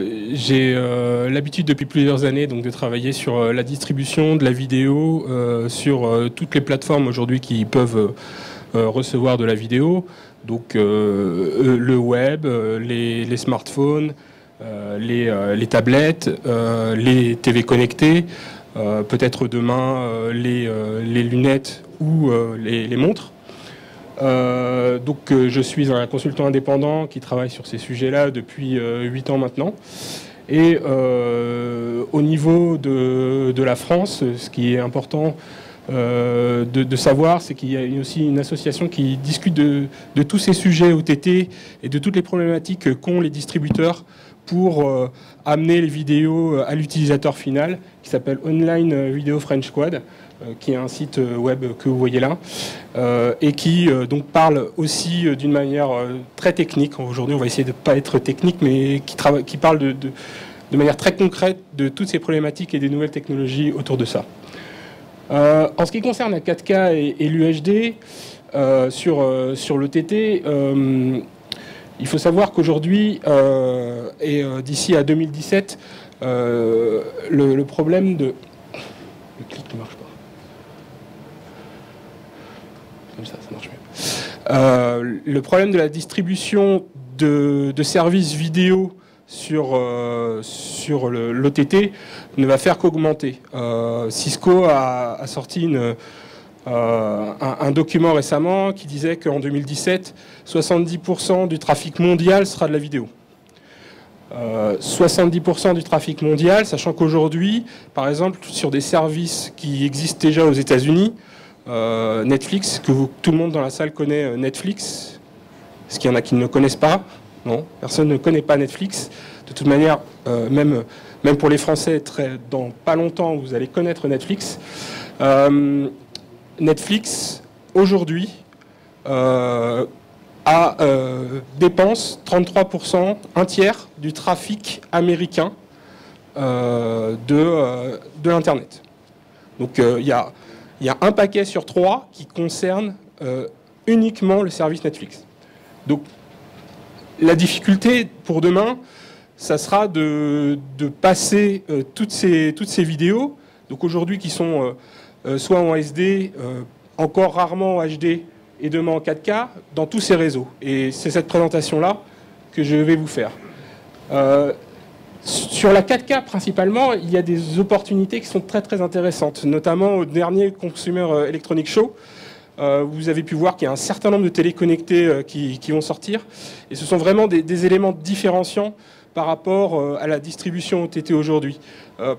J'ai l'habitude depuis plusieurs années donc, de travailler sur la distribution de la vidéo sur toutes les plateformes aujourd'hui qui peuvent recevoir de la vidéo. Donc le web, les smartphones, les tablettes, les TV connectées, peut-être demain les lunettes ou les montres. Donc je suis un consultant indépendant qui travaille sur ces sujets-là depuis 8 ans maintenant. Et au niveau de la France, ce qui est important de savoir, c'est qu'il y a aussi une association qui discute de tous ces sujets OTT et de toutes les problématiques qu'ont les distributeurs pour amener les vidéos à l'utilisateur final, qui s'appelle Online Video French Squad, qui est un site web que vous voyez là, et qui donc parle aussi d'une manière très technique. Aujourd'hui, on va essayer de ne pas être technique, mais qui parle de manière très concrète de toutes ces problématiques et des nouvelles technologies autour de ça. En ce qui concerne la 4K et l'UHD, sur l'OTT, il faut savoir qu'aujourd'hui, et d'ici à 2017, le problème de... Le clic ne marche pas. Comme ça marche mieux. Le problème de la distribution de services vidéo sur l'OTT ne va faire qu'augmenter. Cisco a sorti un document récemment qui disait qu'en 2017, 70% du trafic mondial sera de la vidéo. 70% du trafic mondial, sachant qu'aujourd'hui, par exemple, sur des services qui existent déjà aux États-Unis, Netflix, tout le monde dans la salle connaît Netflix. Est-ce qu'il y en a qui ne le connaissent pas? Non, personne ne connaît pas Netflix. De toute manière, même pour les Français, dans pas longtemps, vous allez connaître Netflix. Netflix, aujourd'hui, dépense 33%, un tiers du trafic américain de l'Internet. Donc il y a un paquet sur 3 qui concerne uniquement le service Netflix. Donc la difficulté pour demain, ça sera de passer toutes ces vidéos, donc aujourd'hui qui sont soit en SD, encore rarement en HD, et demain en 4K, dans tous ces réseaux. Et c'est cette présentation-là que je vais vous faire. Sur la 4K, principalement, il y a des opportunités qui sont très très intéressantes, notamment au dernier Consumer Electronics Show. Vous avez pu voir qu'il y a un certain nombre de téléconnectés qui vont sortir. Et ce sont vraiment des éléments différenciants par rapport à la distribution OTT aujourd'hui.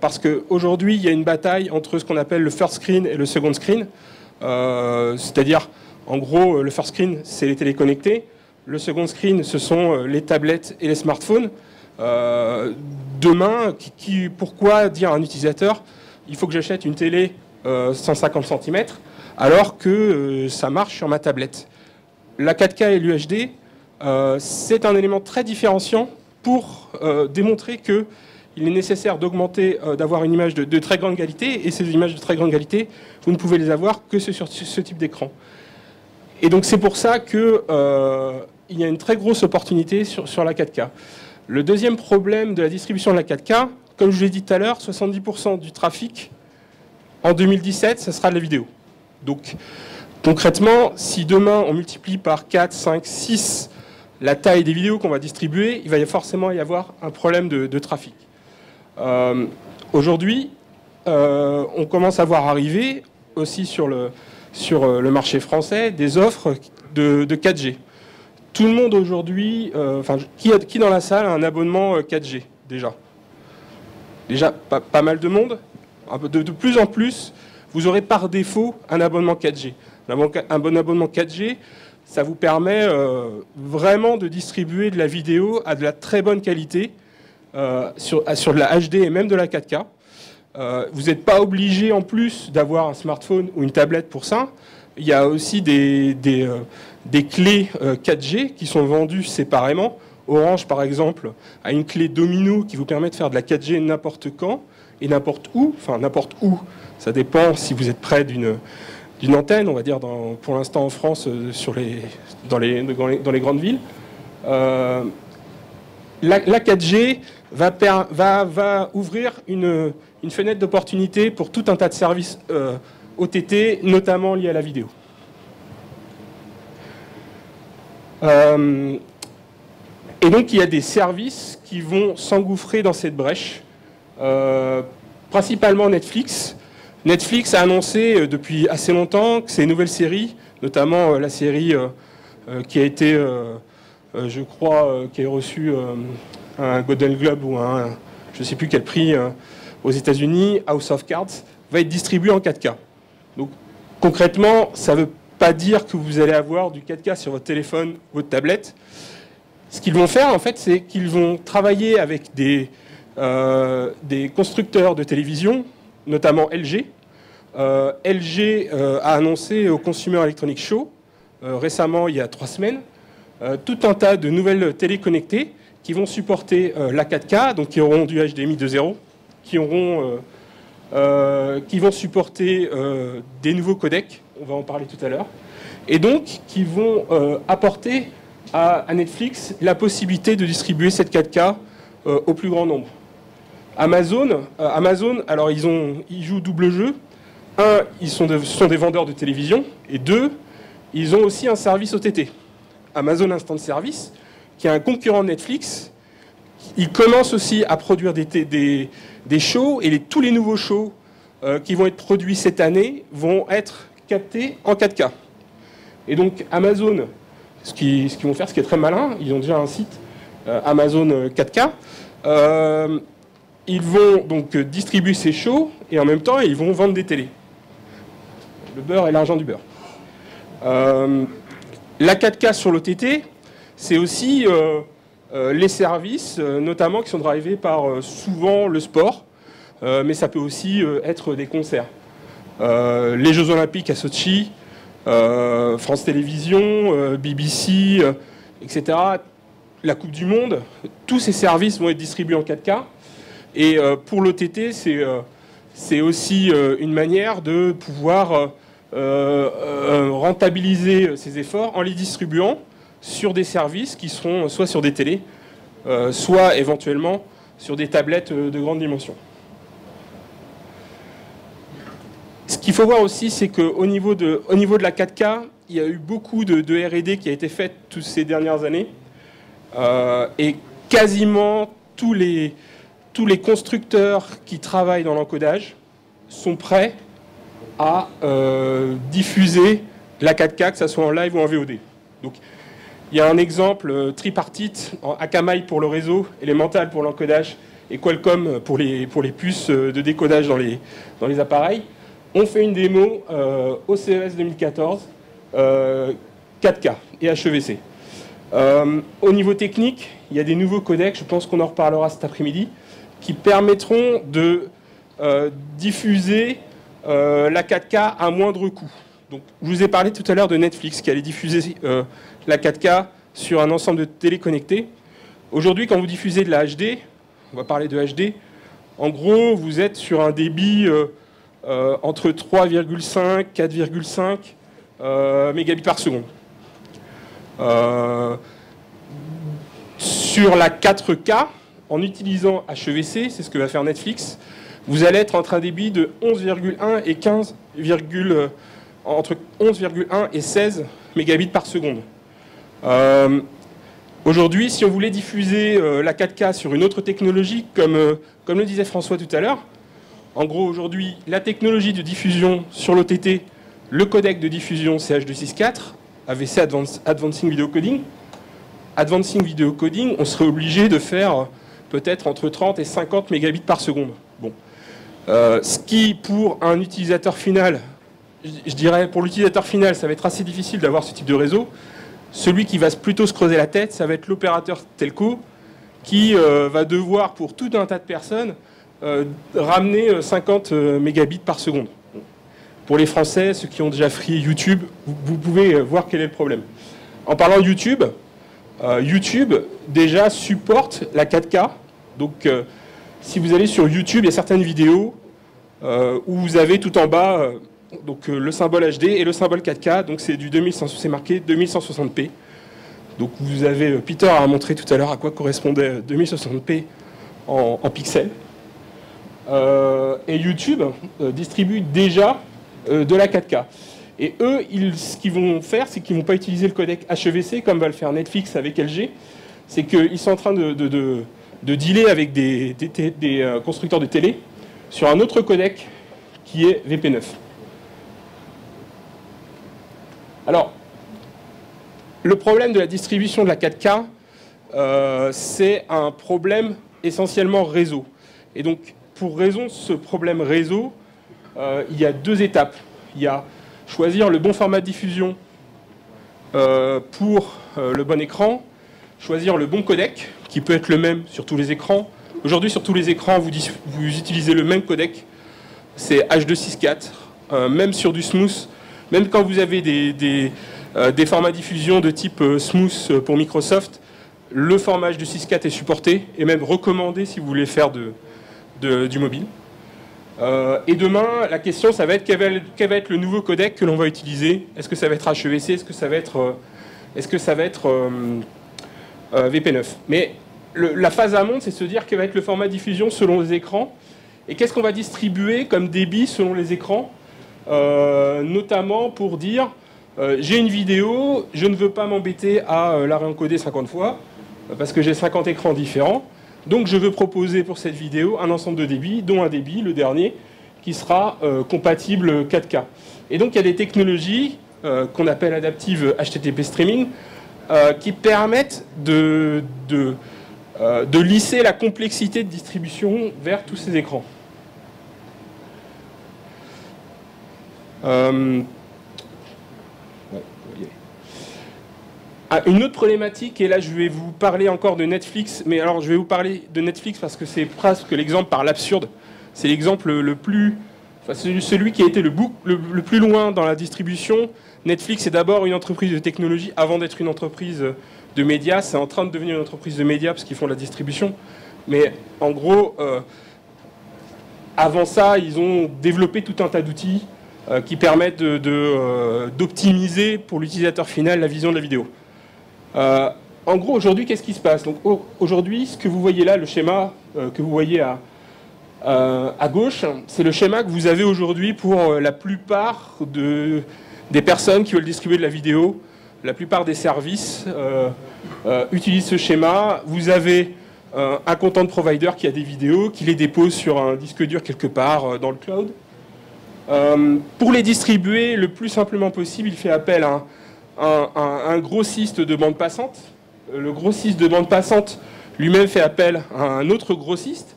Parce qu'aujourd'hui, il y a une bataille entre ce qu'on appelle le first screen et le second screen. C'est-à-dire, en gros, le first screen, c'est les téléconnectés. Le second screen, ce sont les tablettes et les smartphones. Demain, pourquoi dire à un utilisateur il faut que j'achète une télé 150 cm alors que ça marche sur ma tablette? La 4K et l'UHD, c'est un élément très différenciant pour démontrer qu'il est nécessaire d'augmenter, d'avoir une image de très grande qualité, et ces images de très grande qualité, vous ne pouvez les avoir que sur ce type d'écran. Et donc c'est pour ça qu'il y a une très grosse opportunité sur la 4K. Le deuxième problème de la distribution de la 4K, comme je vous l'ai dit tout à l'heure, 70% du trafic en 2017, ça sera de la vidéo. Donc concrètement, si demain on multiplie par 4, 5, 6 la taille des vidéos qu'on va distribuer, il va forcément y avoir un problème de trafic. Aujourd'hui, on commence à voir arriver aussi sur le marché français des offres de 4G. Tout le monde aujourd'hui, qui dans la salle a un abonnement 4G déjà? Déjà pas mal de monde. De plus en plus, vous aurez par défaut un abonnement 4G. Un bon abonnement 4G, ça vous permet vraiment de distribuer de la vidéo à de la très bonne qualité sur de la HD et même de la 4K. Vous n'êtes pas obligé en plus d'avoir un smartphone ou une tablette pour ça. Il y a aussi des clés 4G qui sont vendues séparément. Orange, par exemple, a une clé Domino qui vous permet de faire de la 4G n'importe quand et n'importe où. Enfin, n'importe où. Ça dépend si vous êtes près d'une antenne, on va dire, pour l'instant en France, dans les grandes villes. la 4G va ouvrir une fenêtre d'opportunité pour tout un tas de services OTT, notamment liés à la vidéo. Et donc, il y a des services qui vont s'engouffrer dans cette brèche, principalement Netflix. Netflix a annoncé depuis assez longtemps que ses nouvelles séries, notamment la série qui a été, je crois, qui a reçu un Golden Globe ou je ne sais plus quel prix aux États-Unis, House of Cards, va être distribuée en 4K. Donc, concrètement, ça ne veut pas dire que vous allez avoir du 4K sur votre téléphone ou votre tablette. Ce qu'ils vont faire, en fait, c'est qu'ils vont travailler avec des constructeurs de télévision, notamment LG. LG a annoncé au Consumer Electronics Show, récemment, il y a 3 semaines, tout un tas de nouvelles télé connectées qui vont supporter la 4K, donc qui auront du HDMI 2.0, qui vont supporter des nouveaux codecs, on va en parler tout à l'heure, et donc qui vont apporter à Netflix la possibilité de distribuer cette 4K au plus grand nombre. Amazon, alors ils jouent double jeu. Un, ce sont des vendeurs de télévision, et deux, ils ont aussi un service OTT. Amazon Instant Service, qui est un concurrent de Netflix. Ils commencent aussi à produire des shows, et tous les nouveaux shows qui vont être produits cette année vont être captés en 4K. Et donc Amazon, ce qu'ils vont faire, ce qui est très malin, ils ont déjà un site Amazon 4K. Ils vont donc distribuer ces shows et en même temps ils vont vendre des télés. Le beurre et l'argent du beurre. La 4K sur l'OTT, c'est aussi les services, notamment qui sont drivés par souvent le sport, mais ça peut aussi être des concerts. Les Jeux Olympiques à Sochi, France Télévisions, BBC, etc. La Coupe du Monde, tous ces services vont être distribués en 4K. Et pour l'OTT, c'est aussi une manière de pouvoir rentabiliser ces efforts en les distribuant sur des services qui seront soit sur des télés, soit éventuellement sur des tablettes de grande dimension. Ce qu'il faut voir aussi, c'est qu'au niveau de la 4K, il y a eu beaucoup de R&D qui a été fait toutes ces dernières années. Et quasiment tous les constructeurs qui travaillent dans l'encodage sont prêts à diffuser la 4K, que ce soit en live ou en VOD. Donc, il y a un exemple tripartite, Akamai pour le réseau, Elemental pour l'encodage et Qualcomm pour les puces de décodage dans les appareils. On fait une démo au CES 2014, 4K et HEVC. Au niveau technique, il y a des nouveaux codecs, je pense qu'on en reparlera cet après-midi, qui permettront de diffuser la 4K à moindre coût. Donc, je vous ai parlé tout à l'heure de Netflix qui allait diffuser la 4K sur un ensemble de télé connectées. Aujourd'hui, quand vous diffusez de la HD, on va parler de HD, en gros, vous êtes sur un débit entre 3,5 et 4,5 mégabits par seconde. Sur la 4K, en utilisant HEVC, c'est ce que va faire Netflix, vous allez être entre un débit de 11,1 et 15, entre 11,1 et 16 mégabits par seconde. Aujourd'hui, si on voulait diffuser la 4K sur une autre technologie, comme le disait François tout à l'heure, en gros, aujourd'hui, la technologie de diffusion sur l'OTT, le codec de diffusion c'est H264, AVC Advancing Video Coding. Advancing Video Coding, on serait obligé de faire peut-être entre 30 et 50 mégabits par seconde. Bon. Ce qui, pour un utilisateur final, je dirais pour l'utilisateur final, ça va être assez difficile d'avoir ce type de réseau. Celui qui va plutôt se creuser la tête, ça va être l'opérateur telco qui va devoir, pour tout un tas de personnes, ramener 50 mégabits par seconde. Pour les Français, ceux qui ont déjà free YouTube, vous pouvez voir quel est le problème. En parlant de YouTube, YouTube déjà supporte la 4K. Donc si vous allez sur YouTube, il y a certaines vidéos où vous avez tout en bas donc, le symbole HD et le symbole 4K. Donc c'est du 2100, c'est marqué 2160p. Donc vous avez, Peter a montré tout à l'heure à quoi correspondait 2060p en pixels. Et YouTube distribue déjà de la 4K. Et eux, ce qu'ils vont faire, c'est qu'ils ne vont pas utiliser le codec HEVC comme va le faire Netflix avec LG. C'est qu'ils sont en train de dealer avec des constructeurs de télé sur un autre codec qui est VP9. Alors, le problème de la distribution de la 4K, c'est un problème essentiellement réseau. Et donc, pour résoudre ce problème réseau, il y a deux étapes. Il y a choisir le bon format de diffusion pour le bon écran, choisir le bon codec, qui peut être le même sur tous les écrans. Aujourd'hui, sur tous les écrans, vous utilisez le même codec, c'est H264, même sur du smooth, même quand vous avez des formats de diffusion de type smooth pour Microsoft, le format H264 est supporté et même recommandé si vous voulez faire du mobile. Et demain, la question, ça va être quel va être le nouveau codec que l'on va utiliser. Est-ce que ça va être HEVC? Est-ce que ça va être, VP9? Mais la phase amont, c'est se dire quel va être le format de diffusion selon les écrans et qu'est-ce qu'on va distribuer comme débit selon les écrans, notamment pour dire j'ai une vidéo, je ne veux pas m'embêter à la réencoder 50 fois parce que j'ai 50 écrans différents. Donc je veux proposer pour cette vidéo un ensemble de débits, dont un débit, le dernier, qui sera compatible 4K. Et donc il y a des technologies qu'on appelle adaptive HTTP streaming qui permettent de lisser la complexité de distribution vers tous ces écrans. Une autre problématique, et là je vais vous parler encore de Netflix, mais alors je vais vous parler de Netflix parce que c'est presque l'exemple par l'absurde. C'est l'exemple le plus... Enfin, celui qui a été le plus loin dans la distribution. Netflix est d'abord une entreprise de technologie avant d'être une entreprise de médias. C'est en train de devenir une entreprise de médias parce qu'ils font de la distribution. Mais en gros, avant ça, ils ont développé tout un tas d'outils qui permettent d'optimiser pour l'utilisateur final la vision de la vidéo. En gros, aujourd'hui, qu'est-ce qui se passe? Donc, aujourd'hui, ce que vous voyez là, le schéma que vous voyez à gauche, c'est le schéma que vous avez aujourd'hui pour la plupart des personnes qui veulent distribuer de la vidéo. La plupart des services utilisent ce schéma. Vous avez un content provider qui a des vidéos, qui les dépose sur un disque dur quelque part dans le cloud. Pour les distribuer le plus simplement possible, il fait appel à un grossiste de bande passante. Le grossiste de bande passante lui-même fait appel à un autre grossiste.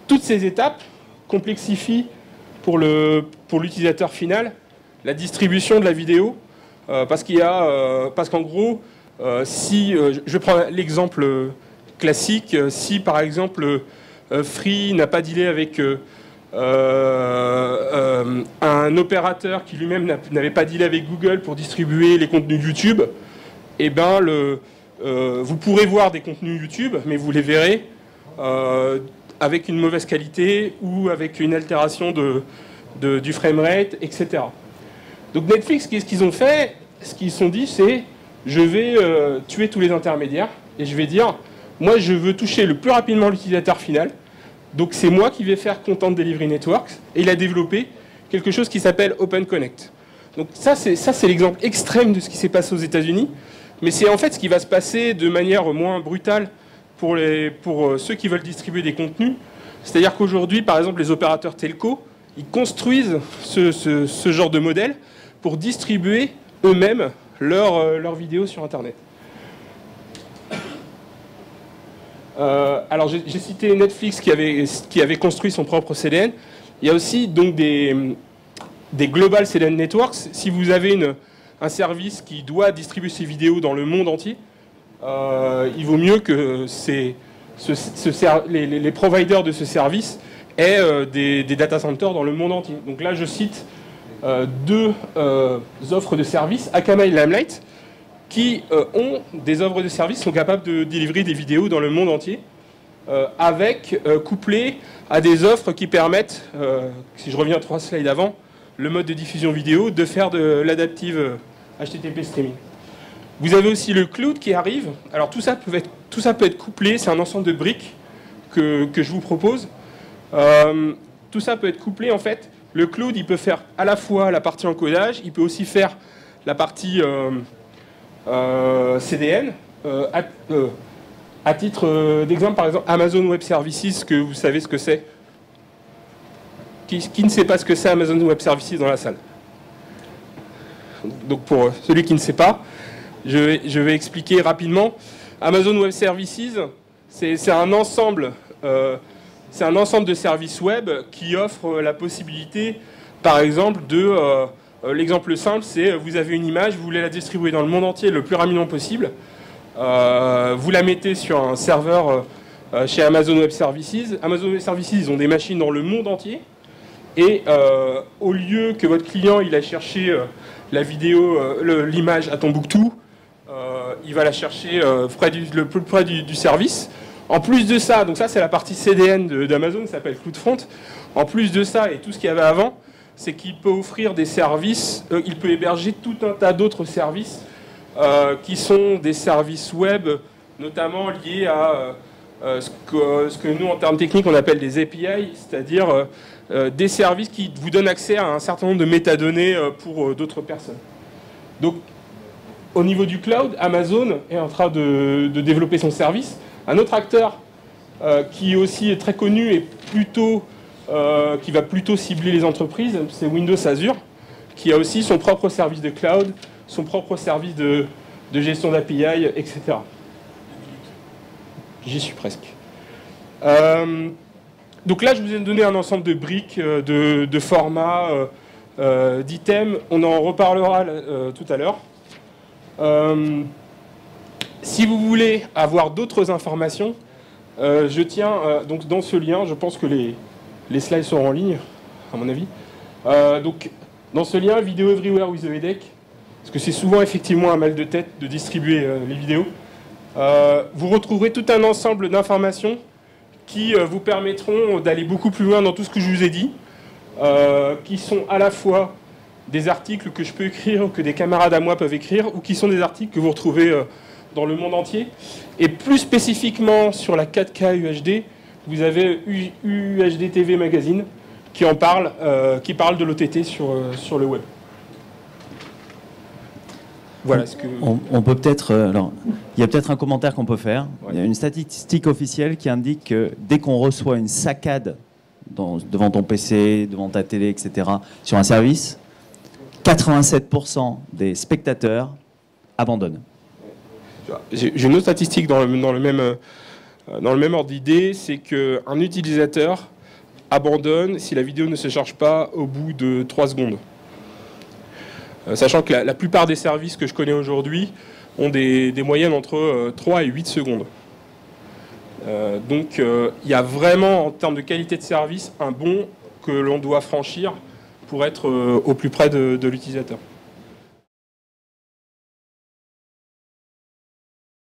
Toutes ces étapes complexifient pour l'utilisateur final la distribution de la vidéo parce qu'en gros, si je prends l'exemple classique, si par exemple Free n'a pas dealé avec un opérateur qui lui-même n'avait pas dealé avec Google pour distribuer les contenus YouTube, eh ben vous pourrez voir des contenus YouTube, mais vous les verrez avec une mauvaise qualité ou avec une altération du framerate, etc. Donc Netflix, qu'est-ce qu'ils ont fait? Ce qu'ils se sont dit, c'est je vais tuer tous les intermédiaires et je vais dire, moi je veux toucher le plus rapidement l'utilisateur final. Donc c'est moi qui vais faire Content Delivery Networks, et il a développé quelque chose qui s'appelle Open Connect. Donc ça c'est l'exemple extrême de ce qui s'est passé aux États-Unis, mais c'est en fait ce qui va se passer de manière moins brutale pour ceux qui veulent distribuer des contenus. C'est-à-dire qu'aujourd'hui, par exemple, les opérateurs telco, ils construisent ce genre de modèle pour distribuer eux-mêmes leurs vidéos sur Internet. Alors j'ai cité Netflix qui avait construit son propre CDN. Il y a aussi donc des Global CDN Networks. Si vous avez un service qui doit distribuer ses vidéos dans le monde entier, il vaut mieux que les providers de ce service aient des data centers dans le monde entier. Donc là je cite deux offres de services, Akamai et Limelight, qui ont des offres de services, sont capables de délivrer des vidéos dans le monde entier, couplées à des offres qui permettent, si je reviens 3 slides avant, le mode de diffusion vidéo, de faire de l'adaptive HTTP streaming. Vous avez aussi le cloud qui arrive. Alors tout ça peut être couplé, c'est un ensemble de briques que je vous propose. Tout ça peut être couplé en fait. Le cloud, il peut faire à la fois la partie encodage, il peut aussi faire la partie CDN. À titre d'exemple, par exemple, Amazon Web Services, que vous savez ce que c'est. Qui ne sait pas ce que c'est Amazon Web Services dans la salle? Donc pour celui qui ne sait pas, je vais expliquer rapidement. Amazon Web Services, c'est un ensemble de services web qui offre la possibilité, par exemple, l'exemple simple, c'est vous avez une image, vous voulez la distribuer dans le monde entier le plus rapidement possible. Vous la mettez sur un serveur chez Amazon Web Services. Amazon Web Services, ils ont des machines dans le monde entier. Et au lieu que votre client il a cherché la vidéo, l'image à Tombouctou, il va la chercher le plus près du service. En plus de ça, donc ça c'est la partie CDN d'Amazon, ça s'appelle CloudFront. En plus de ça et tout ce qu'il y avait avant, c'est qu'il peut offrir des services, il peut héberger tout un tas d'autres services qui sont des services web, notamment liés à ce que nous en termes techniques on appelle des API, c'est-à-dire des services qui vous donnent accès à un certain nombre de métadonnées pour d'autres personnes. Donc au niveau du cloud, Amazon est en train de développer son service. Un autre acteur qui aussi est très connu et qui va plutôt cibler les entreprises, c'est Windows Azure, qui a aussi son propre service de cloud, son propre service de gestion d'API, etc. J'y suis presque. Donc là, je vous ai donné un ensemble de briques, de formats, d'items. On en reparlera tout à l'heure. Si vous voulez avoir d'autres informations, je tiens, donc dans ce lien, je pense que les slides seront en ligne, à mon avis. Donc, dans ce lien, Video Everywhere with the Headache, parce que c'est souvent effectivement un mal de tête de distribuer les vidéos, vous retrouverez tout un ensemble d'informations qui vous permettront d'aller beaucoup plus loin dans tout ce que je vous ai dit, qui sont à la fois des articles que je peux écrire ou que des camarades à moi peuvent écrire, ou qui sont des articles que vous retrouvez dans le monde entier. Et plus spécifiquement sur la 4K UHD, vous avez UHD TV Magazine qui parle de l'OTT sur le web. Voilà ce que... On peut peut-être... alors, il y a peut-être un commentaire qu'on peut faire. Ouais. Il y a une statistique officielle qui indique que dès qu'on reçoit une saccade devant ton PC, devant ta télé, etc., sur un service, 87% des spectateurs abandonnent. J'ai une autre statistique dans le même ordre d'idée, c'est qu'un utilisateur abandonne si la vidéo ne se charge pas au bout de 3 secondes. Sachant que la plupart des services que je connais aujourd'hui ont des moyennes entre 3 et 8 secondes. Donc il y a vraiment, en termes de qualité de service, un bond que l'on doit franchir pour être au plus près de l'utilisateur.